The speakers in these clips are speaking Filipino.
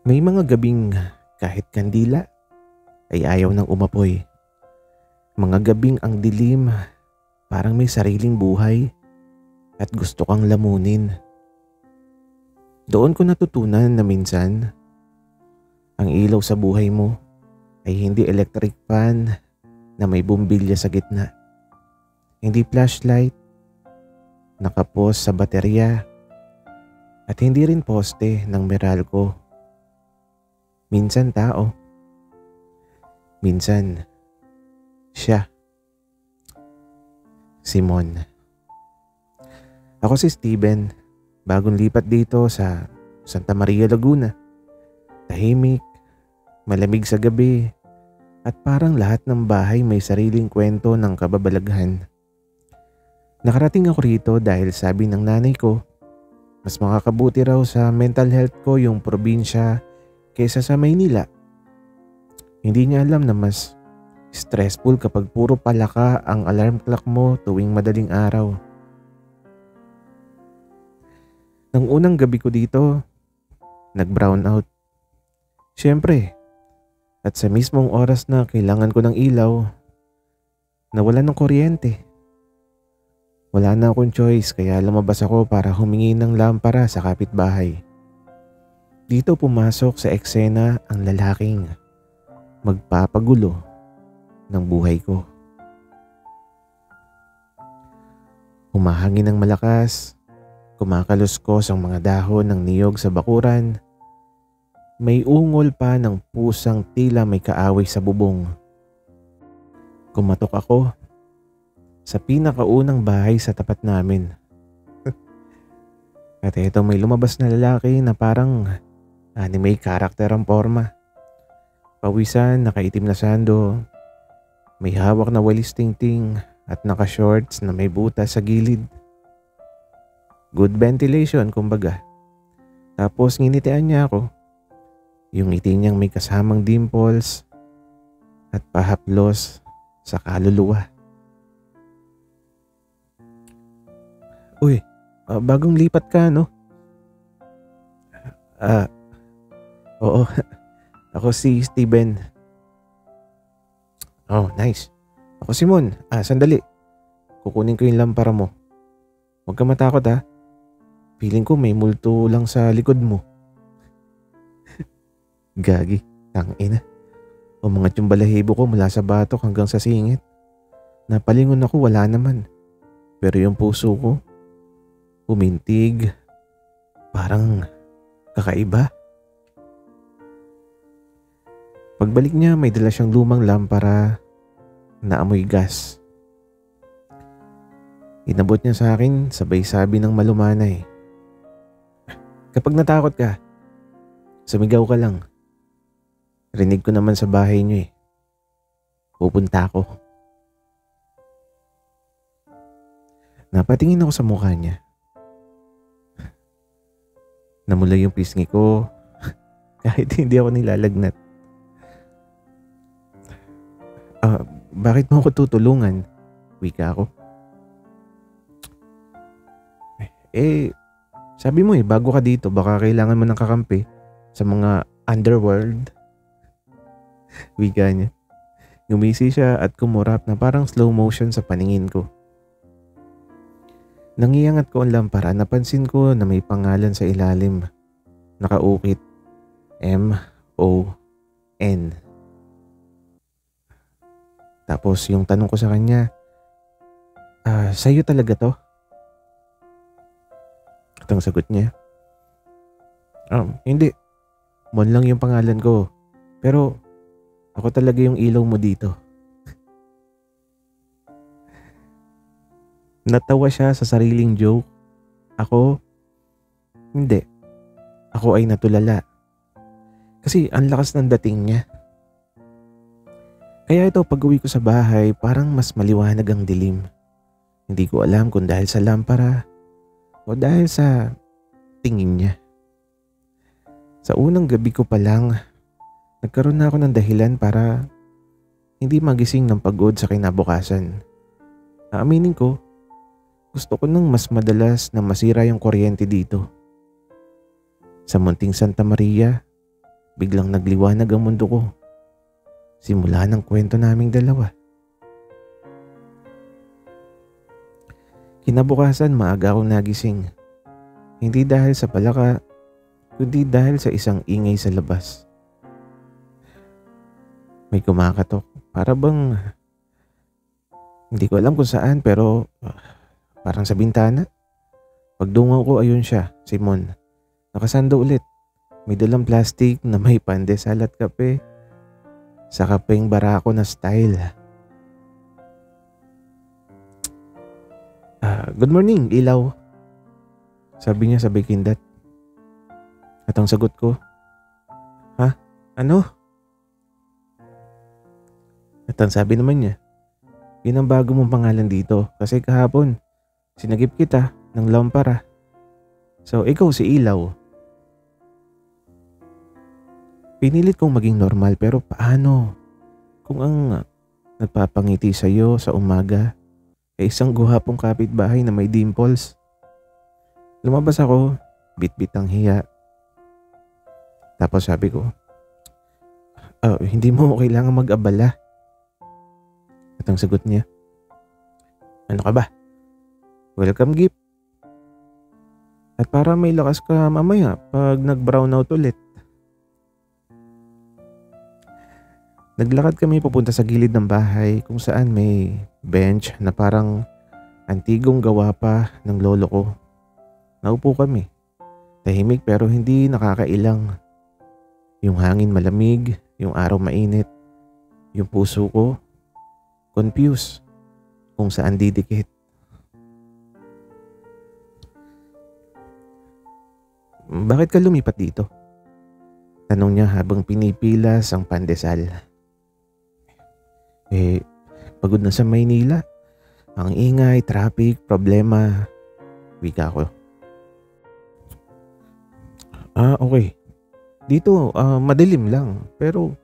May mga gabing kahit kandila ay ayaw nang umapoy. Mga gabing ang dilim parang may sariling buhay at gusto kang lamunin. Doon ko natutunan na minsan ang ilaw sa buhay mo ay hindi electric fan na may bumbilya sa gitna. Hindi flashlight, nakapos sa baterya at hindi rin poste ng Meralco. Minsan tao, minsan siya, Simon. Ako si Steven, bagong lipat dito sa Santa Maria, Laguna. Tahimik, malamig sa gabi, at parang lahat ng bahay may sariling kwento ng kababalaghan. Nakarating ako rito dahil sabi ng nanay ko, mas makakabuti raw sa mental health ko yung probinsya kaysa sa Maynila. Hindi niya alam na mas stressful kapag puro palaka ang alarm clock mo tuwing madaling araw. Nang unang gabi ko dito, nag-brown out. Siyempre, at sa mismong oras na kailangan ko ng ilaw, nawalan ng kuryente. Wala na akong choice kaya lumabas ako para humingi ng lampara sa kapitbahay. Dito pumasok sa eksena ang lalaking magpapagulo ng buhay ko. Humahangin ng malakas, kumakaluskos ang mga dahon ng niyog sa bakuran. May ungol pa ng pusang tila may kaaway sa bubong. Kumatok ako sa pinakaunang bahay sa tapat namin. At ito may lumabas na lalaki na parang anime character ang forma. Pawisan, nakaitim na sando, may hawak na walis tingting at naka-shorts na may butas sa gilid. Good ventilation kumbaga. Tapos nginitian niya ako. Yung ngiti niyang may kasamang dimples at pahaplos sa kaluluwa. Uy, bagong lipat ka, no? Oo. Ako si Steven. Oh, nice. Ako Simon. Sandali. Kukunin ko yung lampara mo. Huwag ka matakot ha. Feeling ko may multo lang sa likod mo. Gagi, tangina. O mga tsumbalahibo ko mula sa batok hanggang sa singit. Napalingon ako, wala naman. Pero yung puso ko, umintig. Parang kakaiba. Pagbalik niya, may dala siyang lumang lampara na amoy gas. Inabot niya sa akin, sabay sabi ng malumanay. Kapag natakot ka, sumigaw ka lang. Rinig ko naman sa bahay niyo eh. Pupunta ako. Napatingin ako sa mukha niya. Namula yung pisngi ko kahit hindi ako nilalagnat. Bakit mo ako tutulungan? Wika ako. Sabi mo bago ka dito, baka kailangan mo ng kakampi sa mga underworld. Wika niya. Ngumisi siya at kumurap na parang slow motion sa paningin ko. Nangiangat ko ang lampara, napansin ko na may pangalan sa ilalim. Nakaukit. M-O-N. Tapos yung tanong ko sa kanya, sa'yo talaga to? At ang sagot niya, hindi. Mon lang yung pangalan ko. Pero ako talaga yung ilaw mo dito. Natawa siya sa sariling joke. Ako, hindi. Ako ay natulala. Kasi ang lakas ng dating niya. Kaya ito pag-uwi ko sa bahay parang mas maliwanag ang dilim. Hindi ko alam kung dahil sa lampara o dahil sa tingin niya. Sa unang gabi ko pa lang, nagkaroon na ako ng dahilan para hindi magising ng pagod sa kinabukasan. Aaminin ko, gusto ko nang mas madalas na masira yung kuryente dito. Sa munting Santa Maria, biglang nagliwanag ang mundo ko. Simula ng kwento naming dalawa. Kinabukasan maaga akong nagising. Hindi dahil sa palaka, kundi dahil sa isang ingay sa labas. May kumakatok. Para bang, hindi ko alam kung saan pero parang sa bintana. Pagdungaw ko ayun siya, Simon. Nakasando ulit. May dalang plastic na may pandesal at kape. Sa kapeng barako na style. Good morning, ilaw. Sabi niya sabay kindat. At ang sagot ko, ha? Ano? At ang sabi naman niya, yun ang bago mong pangalan dito kasi kahapon sinagip kita ng lampara. So ikaw si Ilaw. Pinilit kong maging normal pero paano? Kung ang nagpapangiti sa'yo sa umaga ay isang guhapong kapitbahay na may dimples. Lumabas ako, bit-bit ang hiya. Tapos sabi ko, hindi mo kailangan mag-abala. At ang sagot niya, ano ka ba? Welcome gift. At para may lakas ka mamaya pag nag-brown out ulit. Naglakad kami papunta sa gilid ng bahay kung saan may bench na parang antigong gawa pa ng lolo ko. Naupo kami. Tahimik pero hindi nakakailang. Yung hangin malamig, yung araw mainit. Yung puso ko confused kung saan didikit. Bakit ka lumipat dito? Tanong niya habang pinipilas ang pandesal. Pagod na sa Maynila. Ang ingay, traffic, problema. Wika ko. Okay. Dito, madilim lang. Pero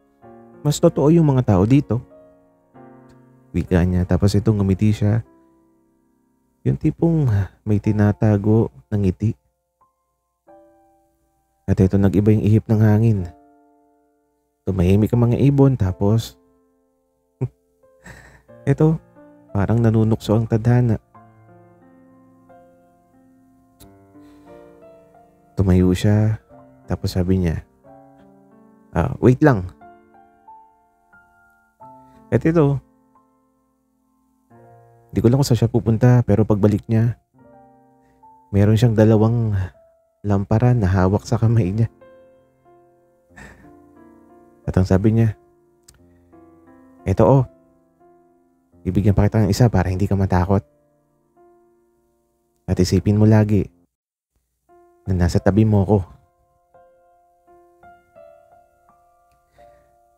mas totoo yung mga tao dito. Wika niya. Tapos itong ngumiti siya. Yung tipong may tinatago ng ngiti. At ito nag-iba yung ihip ng hangin. Tumahimik ang mga ibon tapos ito parang nanunukso ang tadhana. Tumayo siya tapos sabi niya, wait lang. At ito, di ko lang kung saan siya pupunta pero pagbalik niya, meron siyang dalawang lampara na hawak sa kamay niya. At ang sabi niya, eto bibigyan pa kita ng isa para hindi ka matakot. At isipin mo lagi na nasa tabi mo ko.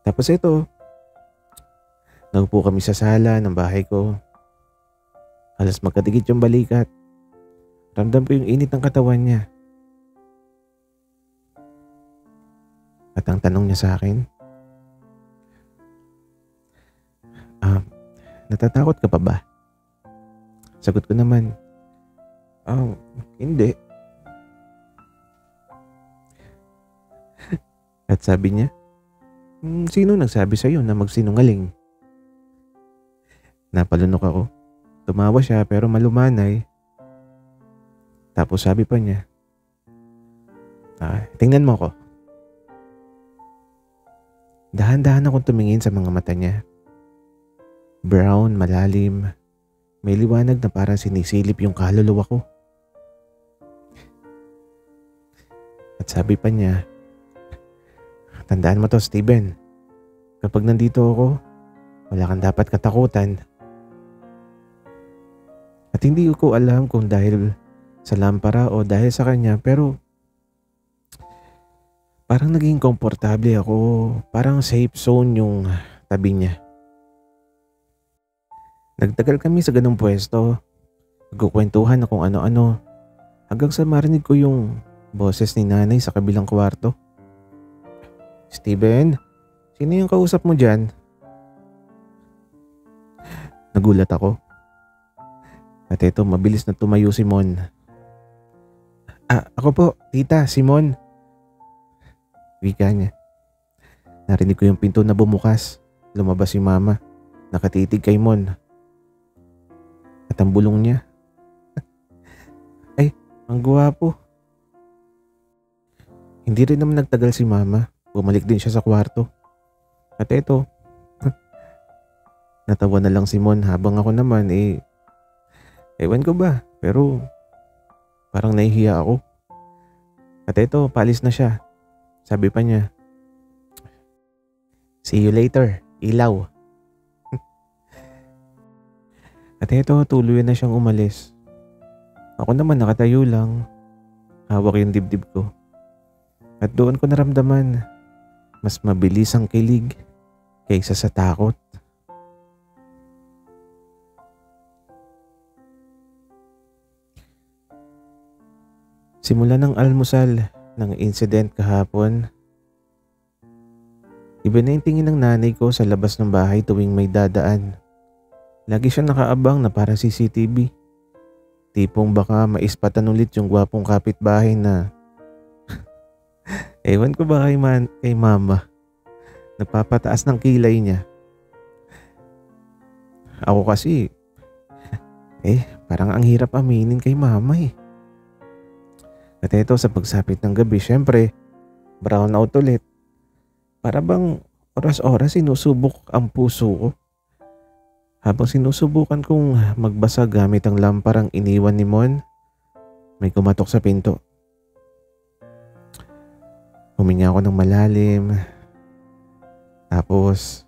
Tapos ito, naupo kami sa sala ng bahay ko. Halos magkadikit yung balikat. Ramdam ko yung init ng katawan niya. At ang tanong niya sa akin, natatakot ka pa ba? Sagot ko naman, hindi. At sabi niya, sino nagsabi sa'yo na magsinungaling? Napalunok ako. Tumawa siya pero malumanay. Tapos sabi pa niya, tingnan mo ko. Dahan-dahan akong tumingin sa mga mata niya. Brown, malalim, may liwanag na parang sinisilip yung kaluluwa ko. At sabi pa niya, tandaan mo to, Steven. Kapag nandito ako, wala kang dapat katakutan. At hindi ko alam kung dahil sa lampara o dahil sa kanya, pero parang naging komportable ako. Parang safe zone yung tabi niya. Nagtagal kami sa ganung pwesto. Nagkukwentuhan na kung ano-ano. Hanggang sa marinig ko yung boses ni nanay sa kabilang kwarto. Steven, sino yung kausap mo dyan? Nagulat ako. At ito, mabilis na tumayo si Mon. Ako po, tita, si Mon. Wika niya. Narinig ko yung pinto na bumukas. Lumabas si mama. Nakatitig kay Mon. At ang bulong niya. Ay, ang gwapo. Hindi rin naman nagtagal si mama. Bumalik din siya sa kwarto. At eto, natawa na lang si Mon habang ako naman ewan ko ba, pero parang nahihiya ako. At eto, paalis na siya. Sabi pa niya, "See you later, ilaw." At eto, tuloy na siyang umalis. Ako naman nakatayo lang. Hawak yung dibdib ko. At doon ko naramdaman, mas mabilis ang kilig kaysa sa takot. Simula ng almusal ng incident kahapon, iba na yung tingin ng nanay ko sa labas ng bahay tuwing may dadaan. Lagi siya nakaabang na para CCTV. Tipong baka maispatan ulit yung gwapong kapitbahay na ewan ko ba kay mama. Nagpapataas ng kilay niya. Ako kasi, parang ang hirap aminin kay mama eh. At eto sa pagsapit ng gabi, syempre, brown out ulit. Para bang oras-oras sinusubok ang puso ko. Habang sinusubukan kong magbasa gamit ang lamparang iniwan ni Mon, may kumatok sa pinto. Huminga ako ng malalim. Tapos,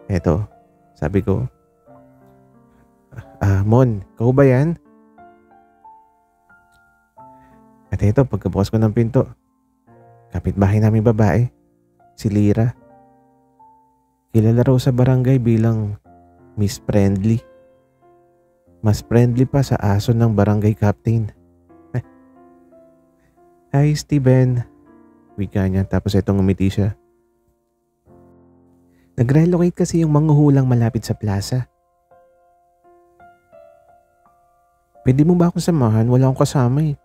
eto, sabi ko, Mon, ikaw ba yan? At eto, pagkabukas ko ng pinto, kapitbahay namin babae, si Lira. Kilala raw sa barangay bilang Miss Friendly. Mas friendly pa sa aso ng barangay captain. Hi, Steven. Wika niya, tapos etong ngumiti siya. Nag-relocate kasi yung manghuhulang malapit sa plaza. Pwede mo ba akong samahan? Wala akong kasama eh.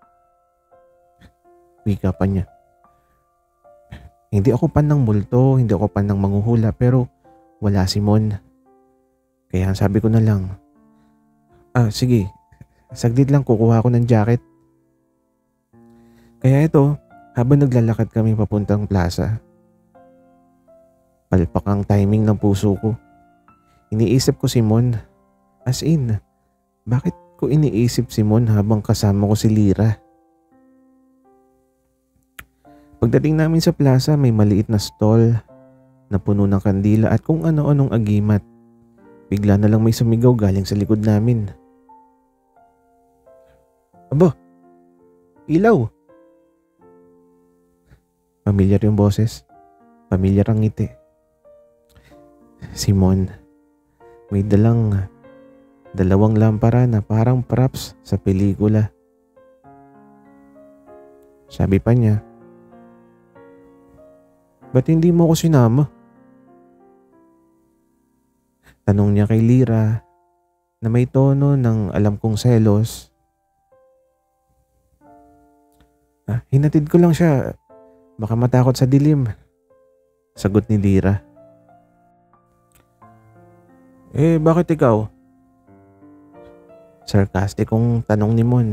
Wika pa niya. Hindi ako pan ng multo, hindi ako pan ng manghuhula, pero wala si Mon. Kaya sabi ko na lang, sige, saglit lang kukuha ko ng jacket. Kaya ito, habang naglalakad kami papuntang plaza, palpak ang timing ng puso ko. Iniisip ko si Mon. As in, bakit ko iniisip si Mon habang kasama ko si Lira? Pagdating namin sa plaza, may maliit na stall na puno ng kandila at kung ano-anong agimat. Bigla na lang may sumigaw galing sa likod namin. Aba, ilaw! Pamilyar yung boses. Pamilyar ang ngiti. Simon, may dalawang lampara na parang props sa pelikula. Sabi pa niya, ba't hindi mo ko sinama? Tanong niya kay Lira na may tono ng alam kong selos. Hinatid ko lang siya. Baka matakot sa dilim. Sagot ni Lira. Bakit ikaw? Sarcastic kong tanong ni Mon.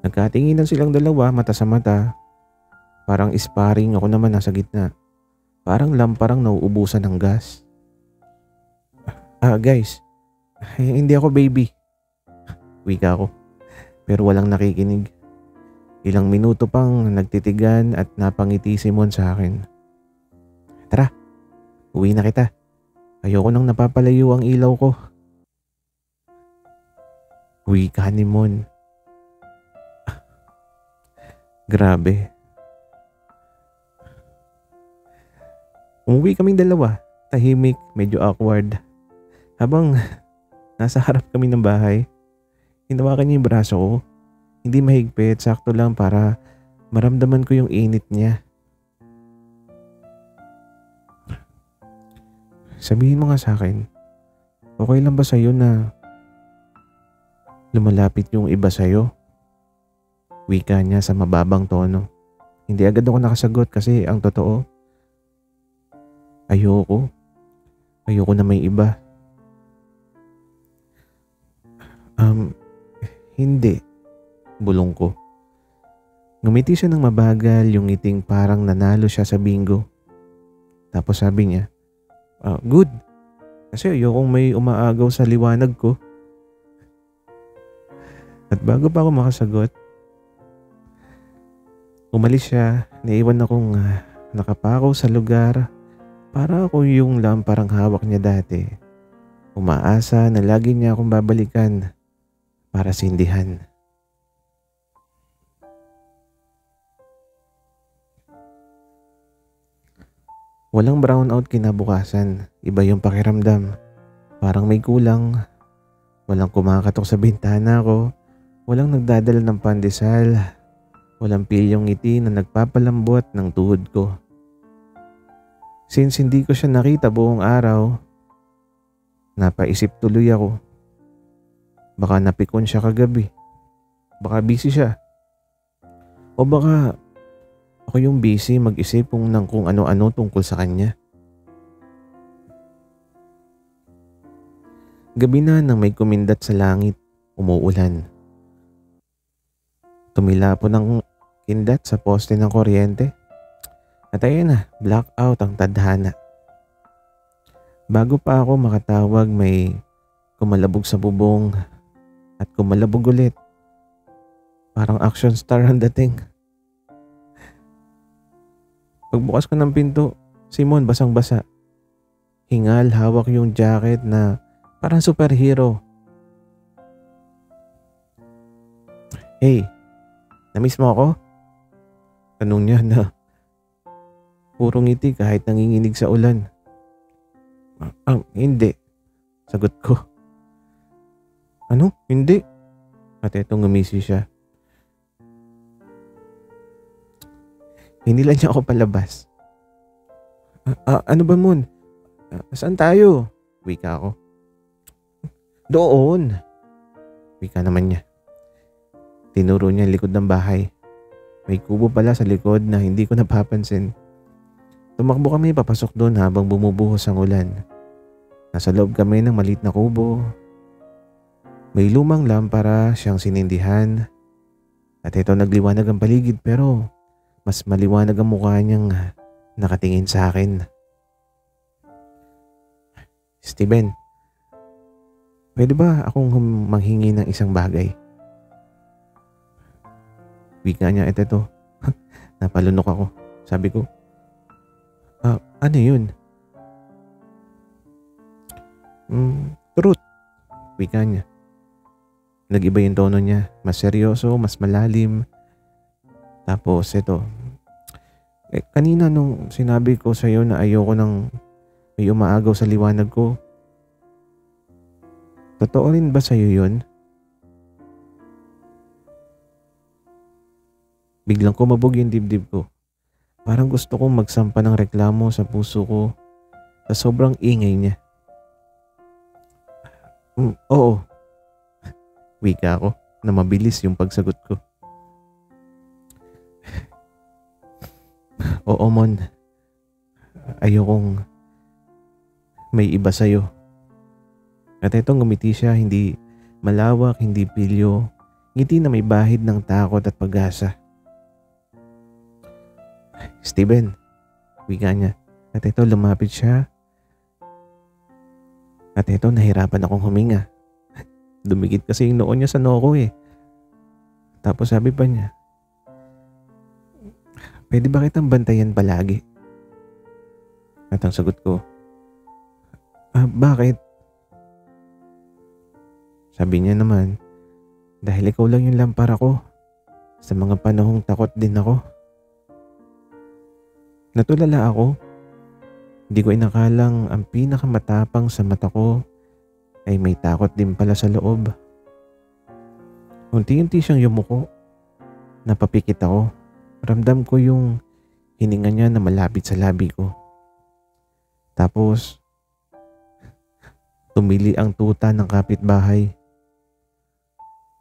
Nagkatinginan silang dalawa mata sa mata. Parang sparring, ako naman nasa gitna. Parang lamparang nauubusan ng gas. Guys, hindi ako baby. Wika ko. Pero walang nakikinig. Ilang minuto pang nagtitigan at napangiti si Mon sa akin. Tara, uwi na kita. Ayoko nang napapalayo ang ilaw ko. Wika ni Mon. Grabe. Umuwi kaming dalawa. Tahimik, medyo awkward. Habang nasa harap kami ng bahay, hinawakan niya yung braso ko. Hindi mahigpit, sakto lang para maramdaman ko yung init niya. Sabihin mo nga sa akin, okay lang ba sa'yo na lumalapit yung iba sa'yo? Wika niya sa mababang tono. Hindi agad ako nakasagot kasi ang totoo, Ayoko. Ayoko na may iba. Um, Hindi, bulong ko. Ngumiti siya ng mabagal, yung ngiting parang nanalo siya sa bingo. Tapos sabi niya, good. Kasi ayokong may umaagaw sa liwanag ko. At bago pa ako makasagot, umalis siya. Naiwan akong nakapakaw sa lugar. Para ako yung lamparang hawak niya dati. Umaasa na lagi niya akong babalikan para sindihan. Walang brownout kinabukasan. Iba yung pakiramdam. Parang may kulang. Walang kumakatok sa bintana ko. Walang nagdadala ng pandesal. Walang pilyong ngiti na nagpapalambot ng tuhod ko. Since hindi ko siya nakita buong araw, napaisip tuloy ako. Baka napikon siya kagabi. Baka busy siya. O baka ako yung busy mag-isip ng kung ano-ano tungkol sa kanya. Gabi na nang may kumindat sa langit, umuulan. Tumila po ng kindat sa poste ng kuryente. At ayun na, blackout ang tadhana. Bago pa ako makatawag, may kumalabog sa bubong at kumalabog ulit. Parang action star ang dating. Pagbukas ko ng pinto, Simon basang-basa. Hingal, hawak yung jacket na parang superhero. Hey, namiss mo ako? Tanong niya na puro ngiti kahit nanginginig sa ulan. Hindi. Sagot ko. Ano? Hindi? At eto ngumisi siya. Hinilan niya ako palabas. Ano ba, Moon? Saan tayo? Wika ako. Doon. Wika naman niya. Tinuro niya ang likod ng bahay. May kubo pala sa likod na hindi ko napapansin. Tumakbo kami papasok doon habang bumubuhos ang ulan. Nasa loob kami ng maliit na kubo. May lumang lampara siyang sinindihan. At ito nagliwanag ang paligid pero mas maliwanag ang mukha niyang nakatingin sa akin. Steven, pwede ba akong manghingi ng isang bagay? Wika niya, eto. Napalunok ako. Sabi ko, ano yun? Truth. Wika niya. Nag-iba yung tono niya. Mas seryoso, mas malalim. Tapos ito. Kanina nung sinabi ko sa'yo na ayoko nang may umaagaw sa liwanag ko. Totoo rin ba sa'yo yun? Biglang kumabog yung dibdib ko. Parang gusto kong magsampa ng reklamo sa puso ko sa sobrang ingay niya. Oo. Wika ako na mabilis yung pagsagot ko. Oo, Mon. Ayokong may iba sa'yo. At itong ngumiti siya, hindi malawak, hindi pilyo. Ngiti na may bahid ng takot at pag-asa. Steven, wika niya. At ito lumapit siya. At ito nahirapan akong huminga. Dumikit kasi yung noon niya sa noo ko eh. Tapos sabi pa niya, pwede ba kitang bantayan palagi? At ang sagot ko, bakit? Sabi niya naman, dahil ikaw lang yung lampara ko. Sa mga panahong takot din ako. Natulala ako. Hindi ko inakalang ang pinakamatapang sa mata ko ay may takot din pala sa loob. Unti-unti siyang yumuko. Napapikit ako. Ramdam ko yung hininga niya na malapit sa labi ko. Tapos, tumili ang tuta ng kapitbahay.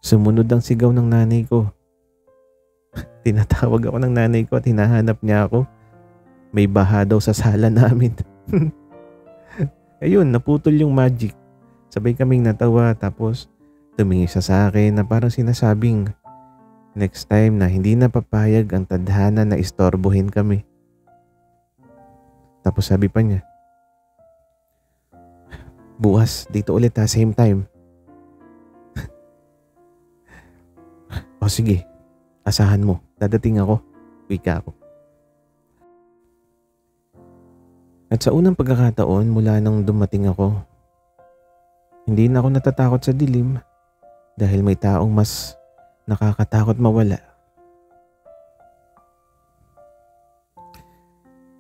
Sumunod ang sigaw ng nanay ko. Tinatawag ako ng nanay ko at hinahanap niya ako. May baha daw sa sala namin. Ayun, naputol yung magic. Sabay kaming natawa tapos tumingin siya sa akin na parang sinasabing next time na hindi na papayag ang tadhana na istorbohin kami. Tapos sabi pa niya, bukas dito ulit ha, same time. O sige, asahan mo, dadating ako, wika ako. At sa unang pagkakataon mula nang dumating ako, hindi na ako natatakot sa dilim dahil may taong mas nakakatakot mawala.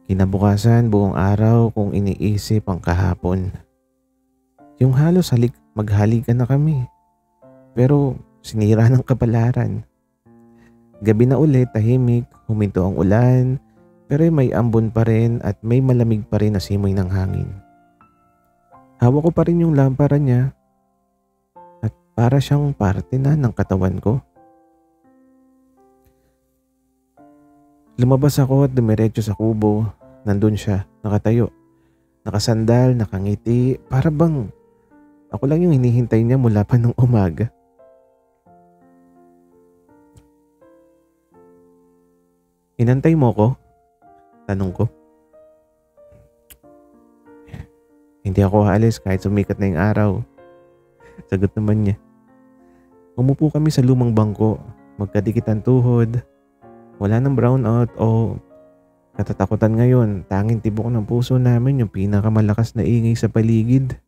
Kinabukasan buong araw kong iniisip ang kahapon. Yung halos maghalikan na kami. Pero sinira ng kapalaran. Gabi na ulit, tahimik, huminto ang ulan, pero may ambon pa rin at may malamig pa rin na simoy ng hangin. Hawak ko pa rin yung lampara niya at para siyang parte na ng katawan ko. Lumabas ako at dumiretso sa kubo. Nandun siya, nakatayo, nakasandal, nakangiti, para bang ako lang yung hinihintay niya mula pa ng umaga. Inantay mo ko? Tanong ko. Hindi ako aalis kahit sumikat na yung araw. Sagot naman niya. Umupo kami sa lumang bangko, magkadikit ang tuhod. Wala nang brownout o katatakutan ngayon. Tanging tibok ng puso namin yung pinakamalakas na ingay sa paligid.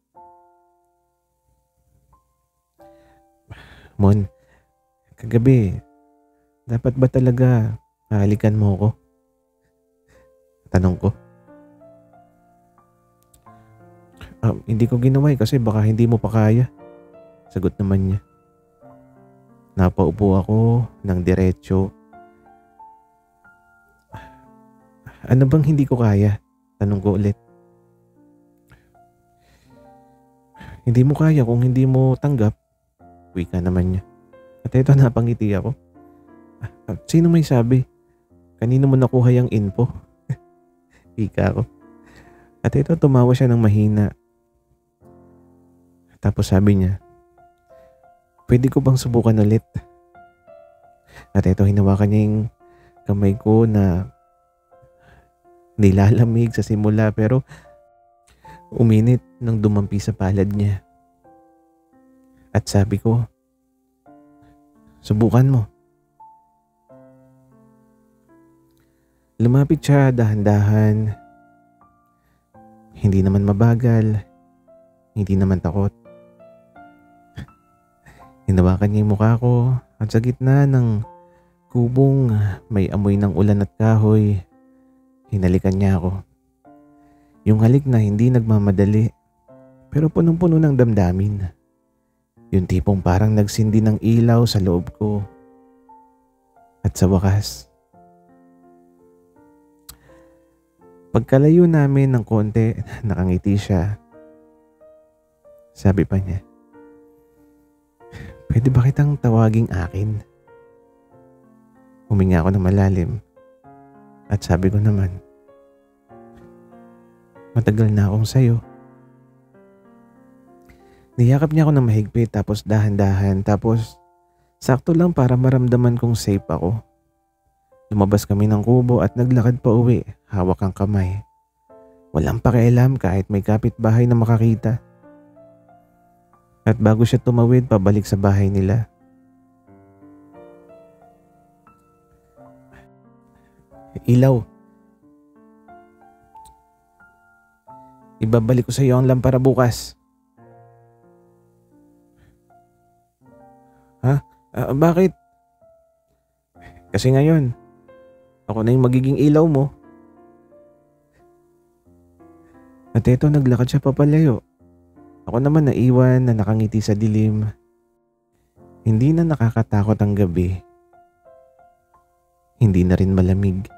Mon, kagabi, dapat ba talaga halikan mo ko? Tanong ko. Hindi ko ginawa kasi baka hindi mo pa kaya. Sagot naman niya. Napaupo ako ng diretso. Ano bang hindi ko kaya? Tanong ko ulit. Hindi mo kaya kung hindi mo tanggap. Wika naman niya. At ito, napangiti ako. Sino may sabi? Kanino mo nakuha yung info? Wika ako. At ito, tumawa siya ng mahina. Tapos sabi niya, pwede ko bang subukan ulit? At ito, hinawakan niya yung kamay ko na nilalamig sa simula pero uminit nang dumampi sa palad niya. At sabi ko, subukan mo. Lumapit siya dahan-dahan. Hindi naman mabagal. Hindi naman takot. Hinawakan niya yung mukha ko at sa gitna ng kubong may amoy ng ulan at kahoy, hinalikan niya ako. Yung halik na hindi nagmamadali pero punong-puno ng damdamin. Yung tipong parang nagsindi ng ilaw sa loob ko. At sa wakas, pagkalayo namin ng konti, nakangiti siya. Sabi pa niya, pwede ba kitang tawaging akin? Huminga ako ng malalim. At sabi ko naman, matagal na akong sayo. Niyakap niya ako ng mahigpit tapos dahan-dahan tapos sakto lang para maramdaman kong safe ako. Lumabas kami ng kubo at naglakad pa uwi, hawak ang kamay. Walang pakialam kahit may kapitbahay na makakita. At bago siya tumawid pabalik sa bahay nila, ilaw. Ibabalik ko sa iyo ang lampara bukas. Ha? Bakit? Kasi ngayon, ako na yung magiging ilaw mo. At eto, naglakad siya papalayo. Ako naman naiwan na nakangiti sa dilim. Hindi na nakakatakot ang gabi. Hindi na rin malamig.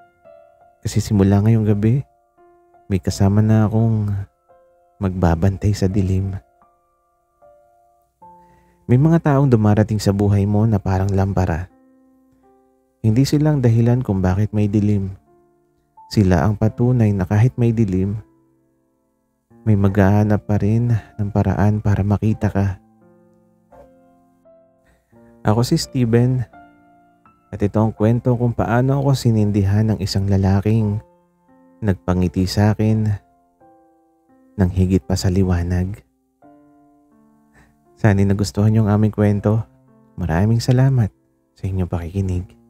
Kasi simula ngayong gabi, may kasama na akong magbabantay sa dilim. May mga taong dumarating sa buhay mo na parang lampara. Hindi silang dahilan kung bakit may dilim. Sila ang patunay na kahit may dilim, may maghahanap pa rin ng paraan para makita ka. Ako si Steven at ito ang kwento kung paano ako sinindihan ng isang lalaking nagpangiti sa akin ng higit pa sa liwanag. Sana'y nagustuhan niyo ang aming kwento. Maraming salamat sa inyong pakikinig.